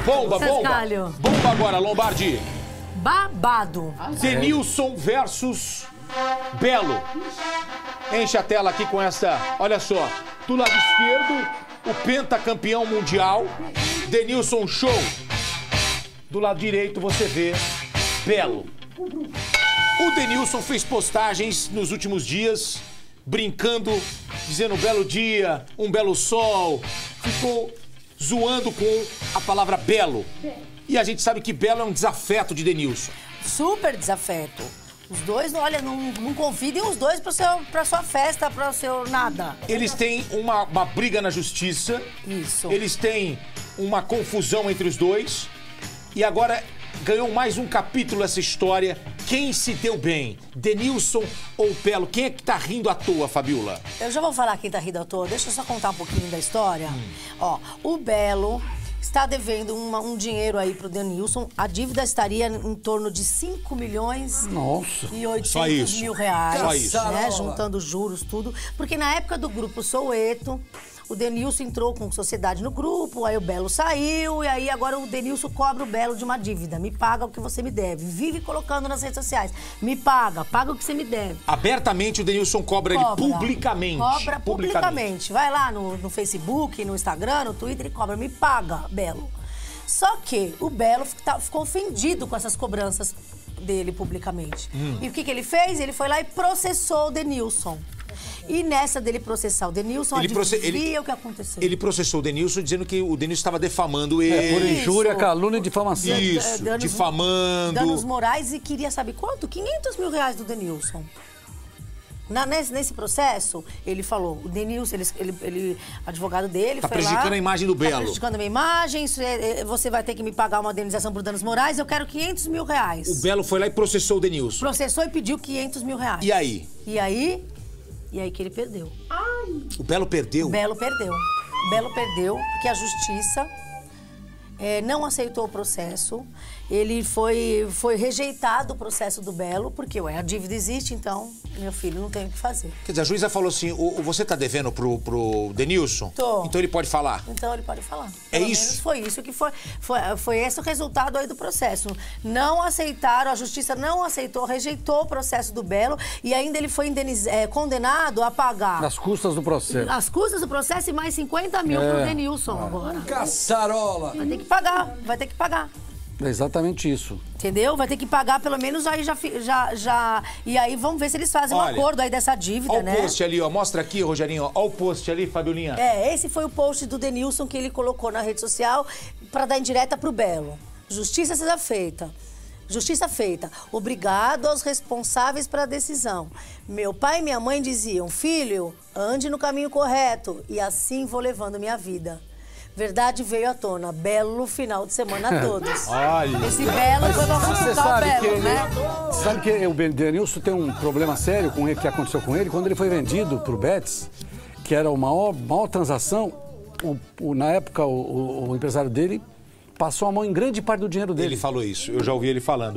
Bomba, bomba. Cascalho. Bomba agora, Lombardi. Babado. Denilson versus Belo. Enche a tela aqui com essa... Olha só. Do lado esquerdo, o pentacampeão mundial, Denilson Show. Do lado direito você vê Belo. O Denilson fez postagens nos últimos dias, brincando, dizendo um belo dia, um belo sol. Ficou zoando com a palavra belo. E a gente sabe que belo é um desafeto de Denilson. Super desafeto. Os dois, olha, não convidem os dois pra sua festa, pra o seu nada. Eles têm uma briga na justiça. Isso. Eles têm uma confusão entre os dois. E agora ganhou mais um capítulo essa história. Quem se deu bem? Denilson ou Belo? Quem é que tá rindo à toa, Fabiola? Eu já vou falar quem tá rindo à toa. Deixa eu só contar um pouquinho da história. Ó, o Belo está devendo um dinheiro aí pro Denilson. A dívida estaria em torno de 5 milhões e 800 mil reais. Só isso. Né? Juntando juros, tudo. Porque na época do grupo Soweto, o Denilson entrou com sociedade no grupo, aí o Belo saiu, e aí agora o Denilson cobra o Belo de uma dívida. Me paga o que você me deve. Vive colocando nas redes sociais. Me paga, paga o que você me deve. Abertamente o Denilson cobra ele publicamente. Cobra publicamente. Vai lá no Facebook, no Instagram, no Twitter e cobra. Me paga, Belo. Só que o Belo ficou ofendido com essas cobranças dele publicamente. E o que ele fez? Ele foi lá e processou o Denilson. E nessa dele processar o Denilson, adivinha o que aconteceu? Ele processou o Denilson dizendo que o Denilson estava defamando ele. Por injúria, calúnia e difamação. Isso, difamando. Danos morais e queria saber quanto? 500 mil reais do Denilson. Nesse processo, ele falou, o Denilson, advogado dele, tá foi lá... Tá prejudicando a imagem do Belo. Tá prejudicando a minha imagem, você vai ter que me pagar uma indenização por danos morais, eu quero 500 mil reais. O Belo foi lá e processou o Denilson. Processou e pediu 500 mil reais. E aí? E aí que ele perdeu. O Belo perdeu? O Belo perdeu. O Belo perdeu porque a justiça não aceitou o processo. Ele foi rejeitado o processo do Belo, porque a dívida existe, então, meu filho, não tem o que fazer. Quer dizer, a juíza falou assim, você tá devendo pro Denilson? Tô. Então ele pode falar? Então ele pode falar. É isso? Menos foi isso que foi esse o resultado aí do processo. Não aceitaram, a justiça não aceitou, rejeitou o processo do Belo e ainda ele foi condenado a pagar... As custas do processo. As custas do processo e mais 50 mil pro Denilson agora. Caçarola! Vai ter que pagar. É exatamente isso. Entendeu? Vai ter que pagar pelo menos aí já... E aí vamos ver se eles fazem um acordo aí dessa dívida, né? Olha o post ali, ó. Mostra aqui, Rogerinho. Olha o post ali, Fabiolinha. Esse foi o post do Denilson que ele colocou na rede social para dar indireta pro Belo. Justiça seja feita. Justiça feita. Obrigado aos responsáveis pela decisão. Meu pai e minha mãe diziam, filho, ande no caminho correto e assim vou levando minha vida. Verdade veio à tona. Belo final de semana a todos. Olha. Esse Belo foi pra consultar o Belo, né? Sabe que o Denilson tem um problema sério com ele que aconteceu com ele? Quando ele foi vendido pro Betis, que era a maior transação, na época o empresário dele passou a mão em grande parte do dinheiro dele. Ele falou isso, eu já ouvi ele falando.